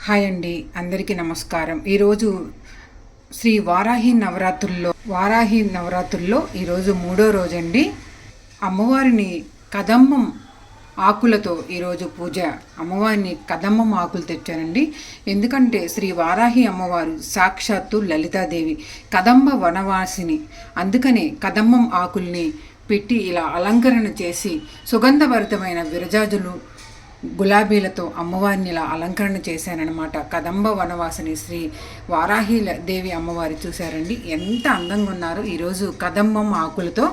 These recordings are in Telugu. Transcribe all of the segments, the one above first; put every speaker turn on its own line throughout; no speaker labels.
హాయ్ అండి, అందరికీ నమస్కారం. ఈరోజు శ్రీ వారాహి నవరాత్రుల్లో ఈరోజు మూడో రోజండి. అమ్మవారిని కదంబం ఆకులతో ఈరోజు పూజ. అమ్మవారిని కదంబం ఆకులు తెచ్చానండి. ఎందుకంటే శ్రీ వారాహి అమ్మవారు సాక్షాత్తు లలితాదేవి, కదంబ వనవాసిని. అందుకనే కదంబం ఆకుల్ని పెట్టి ఇలా అలంకరణ చేసి సుగంధభరితమైన విరజాజులు గులాబీలతో అమ్మవారిని ఇలా అలంకరణ చేశానన్నమాట. కదంబ వనవాసిని శ్రీ వారాహి దేవి అమ్మవారి చూశారండి, ఎంత అందంగా ఉన్నారో. ఈరోజు కదంబం ఆకులతో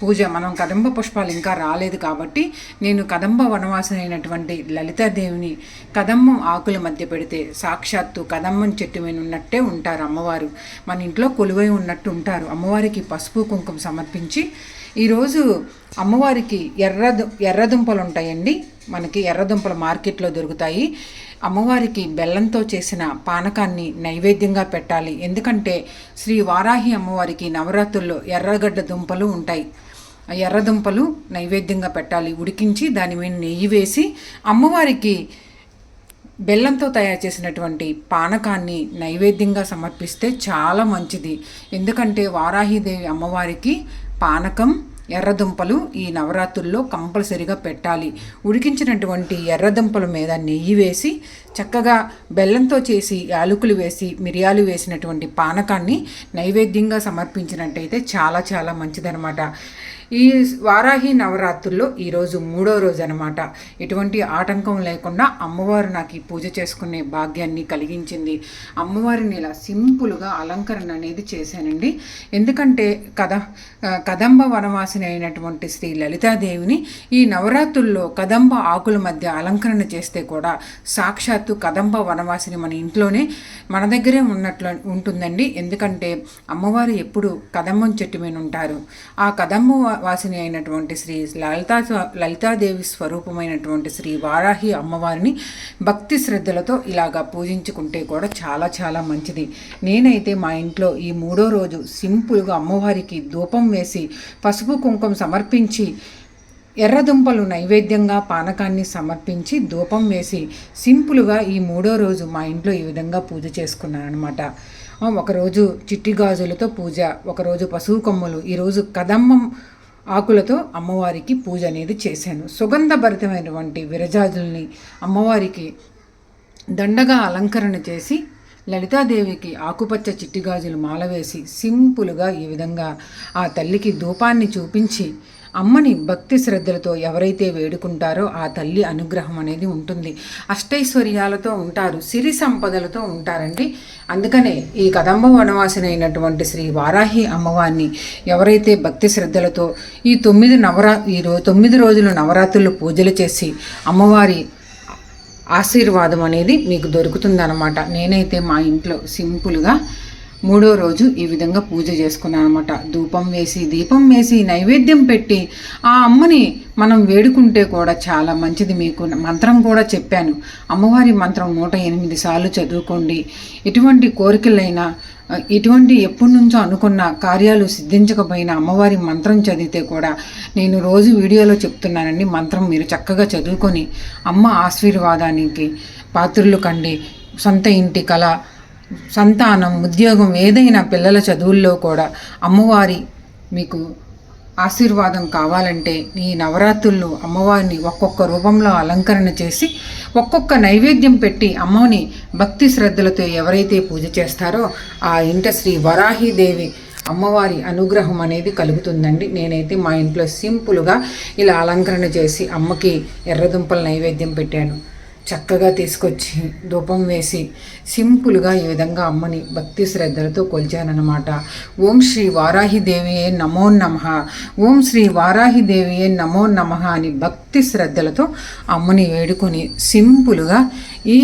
పూజ. మనం కదంబ పుష్పాలు ఇంకా రాలేదు కాబట్టి నేను కదంబ వనవాసిని అయినటువంటి లలితాదేవిని కదంబం ఆకుల మధ్య పెడితే సాక్షాత్తు కదంబం చెట్టు మీద ఉన్నట్టే ఉంటారు అమ్మవారు. మన ఇంట్లో కొలువై ఉన్నట్టు ఉంటారు. అమ్మవారికి పసుపు కుంకుమ సమర్పించి ఈరోజు అమ్మవారికి ఎర్రదుంపలు ఉంటాయండి. మనకి ఎర్రదుంపలు మార్కెట్లో దొరుకుతాయి. అమ్మవారికి బెల్లంతో చేసిన పానకాన్ని నైవేద్యంగా పెట్టాలి. ఎందుకంటే శ్రీ వారాహి అమ్మవారికి నవరాత్రుల్లో ఎర్రగడ్డ దుంపలు ఉంటాయి. ఎర్రదుంపలు నైవేద్యంగా పెట్టాలి. ఉడికించి దాని మీద నెయ్యి వేసి అమ్మవారికి బెల్లంతో తయారు చేసినటువంటి పానకాన్ని నైవేద్యంగా సమర్పిస్తే చాలా మంచిది. ఎందుకంటే వారాహిదేవి అమ్మవారికి పానకం, ఎర్రదుంపలు ఈ నవరాత్రుల్లో కంపల్సరిగా పెట్టాలి. ఉడికించినటువంటి ఎర్రదుంపల మీద నెయ్యి వేసి చక్కగా బెల్లంతో చేసి యాలకులు వేసి మిరియాలు వేసినటువంటి పానకాన్ని నైవేద్యంగా సమర్పించినట్టయితే చాలా చాలా మంచిదనమాట. ఈ వారాహి నవరాత్రుల్లో ఈరోజు మూడో రోజు అనమాట. ఎటువంటి ఆటంకం లేకుండా అమ్మవారు నాకు ఈ పూజ చేసుకునే భాగ్యాన్ని కలిగించింది. అమ్మవారిని ఇలా సింపుల్గా అలంకరణ అనేది చేశానండి. ఎందుకంటే కదంబ వనవాసిని అయినటువంటి శ్రీ లలితాదేవిని ఈ నవరాత్రుల్లో కదంబ ఆకుల మధ్య అలంకరణ చేస్తే కూడా సాక్షాత్తు కదంబ వనవాసిని మన ఇంట్లోనే మన దగ్గరే ఉన్నట్లు ఉంటుందండి. ఎందుకంటే అమ్మవారు ఎప్పుడు కదంబం చెట్టు మీద ఉంటారు. ఆ కదంబ వాసిని అయినటువంటి శ్రీ లలితాదేవి స్వరూపమైనటువంటి శ్రీ వారాహి అమ్మవారిని భక్తి శ్రద్ధలతో ఇలాగా పూజించుకుంటే కూడా చాలా చాలా మంచిది. నేనైతే మా ఇంట్లో ఈ మూడో రోజు సింపుల్గా అమ్మవారికి ధూపం వేసి పసుపు కుంకుమ సమర్పించి ఎర్రదుంపలు నైవేద్యంగా పానకాన్ని సమర్పించి ధూపం వేసి సింపుల్గా ఈ మూడో రోజు మా ఇంట్లో ఈ విధంగా పూజ చేసుకున్నాను అనమాట. ఒకరోజు చిట్టి గాజులతో పూజ, ఒకరోజు పసుపు కొమ్ములు, ఈరోజు కదంబం ఆకులతో అమ్మవారికి పూజ అనేది చేశాను. సుగంధభరితమైనటువంటి విరజాజుల్ని అమ్మవారికి దండగా అలంకరణ చేసి లలితాదేవికి ఆకుపచ్చ చిట్టిగాజులు మాల వేసి సింపుల్గా ఈ విధంగా ఆ తల్లికి ధూపాన్ని చూపించి అమ్మని భక్తి శ్రద్ధలతో ఎవరైతే వేడుకుంటారో ఆ తల్లి అనుగ్రహం అనేది ఉంటుంది. అష్టైశ్వర్యాలతో ఉంటారు, సిరి సంపదలతో ఉంటారండి. అందుకనే ఈ కదంబ వనవాసిని అయినటువంటి శ్రీ వారాహి అమ్మవారిని ఎవరైతే భక్తి శ్రద్ధలతో ఈ 9 రోజులు నవరాత్రులు పూజలు చేసి అమ్మవారి ఆశీర్వాదం అనేది మీకు దొరుకుతుందన్నమాట. నేనైతే మా ఇంట్లో సింపుల్గా మూడో రోజు ఈ విధంగా పూజ చేసుకున్నాను అనమాట. ధూపం వేసి దీపం వేసి నైవేద్యం పెట్టి ఆ అమ్మని మనం వేడుకుంటే కూడా చాలా మంచిది. మీకు మంత్రం కూడా చెప్పాను. అమ్మవారి మంత్రం 108 సార్లు చదువుకోండి. ఎటువంటి కోరికలైనా ఇటువంటి ఎప్పటి నుంచో అనుకున్న కార్యాలు సిద్ధించకపోయినా అమ్మవారి మంత్రం చదివితే కూడా నేను రోజు వీడియోలో చెప్తున్నానండి. మంత్రం మీరు చక్కగా చదువుకొని అమ్మ ఆశీర్వాదానికి పాత్రులు కండి. సొంత ఇంటి కళ, సంతానం, ఉద్యోగం, ఏదైనా పిల్లల చదువుల్లో కూడా అమ్మవారి మీకు ఆశీర్వాదం కావాలంటే ఈ నవరాత్రుల్లో అమ్మవారిని ఒక్కొక్క రూపంలో అలంకరణ చేసి ఒక్కొక్క నైవేద్యం పెట్టి అమ్మని భక్తి శ్రద్ధలతో ఎవరైతే పూజ చేస్తారో ఆ ఇంట శ్రీ వరాహిదేవి అమ్మవారి అనుగ్రహం అనేది కలుగుతుందండి. నేనైతే మా ఇంట్లో సింపుల్గా ఇలా అలంకరణ చేసి అమ్మకి ఎర్రదుంపల నైవేద్యం పెట్టాను. చక్కగా తీసుకొచ్చి ధూపం వేసి సింపుల్గా ఈ విధంగా అమ్మని భక్తి శ్రద్ధలతో కొలిచానమాట. ఓం శ్రీ వారాహిదేవియే నమో నమః, ఓం శ్రీ వారాహిదేవియే నమో నమః అని భక్తి శ్రద్ధలతో అమ్మని వేడుకొని సింపుల్గా ఈ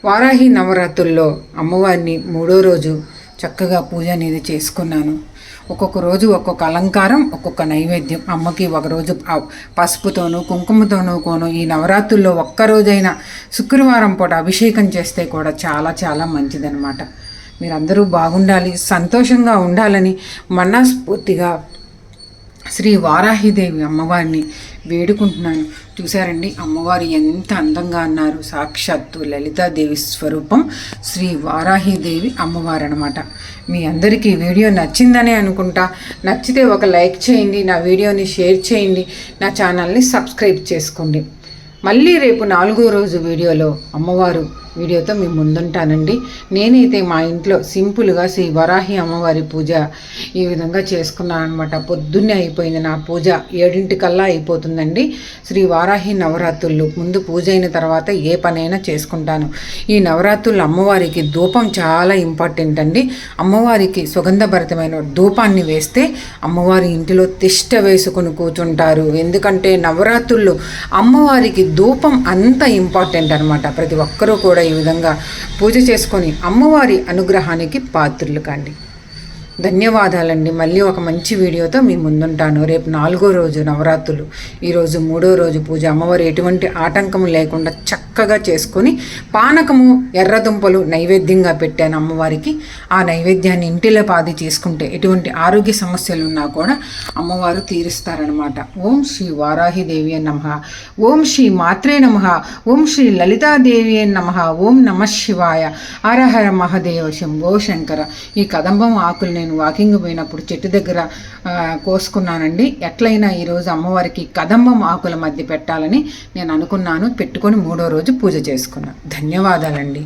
వారాహి నవరాత్రుల్లో అమ్మవారిని మూడో రోజు చక్కగా పూజ అనేది చేసుకున్నాను. ఒక్కొక్క రోజు ఒక్కొక్క అలంకారం, ఒక్కొక్క నైవేద్యం. అమ్మకి ఒకరోజు పసుపుతోనూ కుంకుమతోనూ ఈ నవరాత్రుల్లో ఒక్కరోజైనా శుక్రవారం పూట అభిషేకం చేస్తే కూడా చాలా చాలా మంచిదన్నమాట. మీరందరూ బాగుండాలి, సంతోషంగా ఉండాలని మనస్ఫూర్తిగా శ్రీ వారాహిదేవి అమ్మవారిని వేడుకుంటున్నాను. చూసారండి అమ్మవారు ఎంత అందంగా అన్నారు. సాక్షాత్తు లలితాదేవి స్వరూపం శ్రీ వారాహిదేవి అమ్మవారు అనమాట. మీ అందరికీ వీడియో నచ్చిందనే అనుకుంటా. నచ్చితే ఒక లైక్ చేయండి, నా వీడియోని షేర్ చేయండి, నా ఛానల్ని సబ్స్క్రైబ్ చేసుకోండి. మళ్ళీ రేపు 4వ రోజు వీడియోలో అమ్మవారు వీడియోతో మీ ముందుంటానండి. నేనైతే మా ఇంట్లో సింపుల్గా శ్రీ వరాహి అమ్మవారి పూజ ఈ విధంగా చేసుకున్నాను అనమాట. పొద్దున్నే అయిపోయింది నా పూజ, 7 అయిపోతుందండి. శ్రీ వారాహి నవరాత్రులు ముందు పూజ అయిన తర్వాత ఏ పనైనా చేసుకుంటాను. ఈ నవరాత్రులు అమ్మవారికి ధూపం చాలా ఇంపార్టెంట్ అండి. అమ్మవారికి సుగంధభరితమైన ధూపాన్ని వేస్తే అమ్మవారి ఇంటిలో తిష్ట వేసుకుని కూర్చుంటారు. ఎందుకంటే నవరాత్రుల్లో అమ్మవారికి ధూపం అంత ఇంపార్టెంట్ అనమాట. ప్రతి ఒక్కరూ కూడా ఈ విధంగా పూజ చేసుకొని అమ్మవారి అనుగ్రహానికి పాత్రులు కండి. ధన్యవాదాలండి. మళ్ళీ ఒక మంచి వీడియోతో మీ ముందుంటాను. రేపు 4వ రోజు నవరాత్రులు, ఈరోజు 3వ రోజు పూజ. అమ్మవారు ఎటువంటి ఆటంకము లేకుండా చక్కగా చేసుకొని పానకము ఎర్రదుంపలు నైవేద్యంగా పెట్టాను అమ్మవారికి. ఆ నైవేద్యాన్ని ఇంటిలో పాది చేసుకుంటే ఎటువంటి ఆరోగ్య సమస్యలు ఉన్నా కూడా అమ్మవారు తీరుస్తారనమాట. ఓం శ్రీ వారాహిదేవి నమః, ఓం శ్రీ మాత్రే నమః, ఓం శ్రీ లలితాదేవి నమః, ఓం నమః శివాయ, హరహర మహాదేవ శంభో శంకర. ఈ కదంబం ఆకుల్ని నేను వాకింగ్ పోయినప్పుడు చెట్టు దగ్గర కోసుకున్నానండి. ఎట్లయినా ఈరోజు అమ్మవారికి కదంబం ఆకుల మధ్య పెట్టాలని నేను అనుకున్నాను. పెట్టుకొని 3వ రోజు పూజ చేసుకున్నాను. ధన్యవాదాలండి.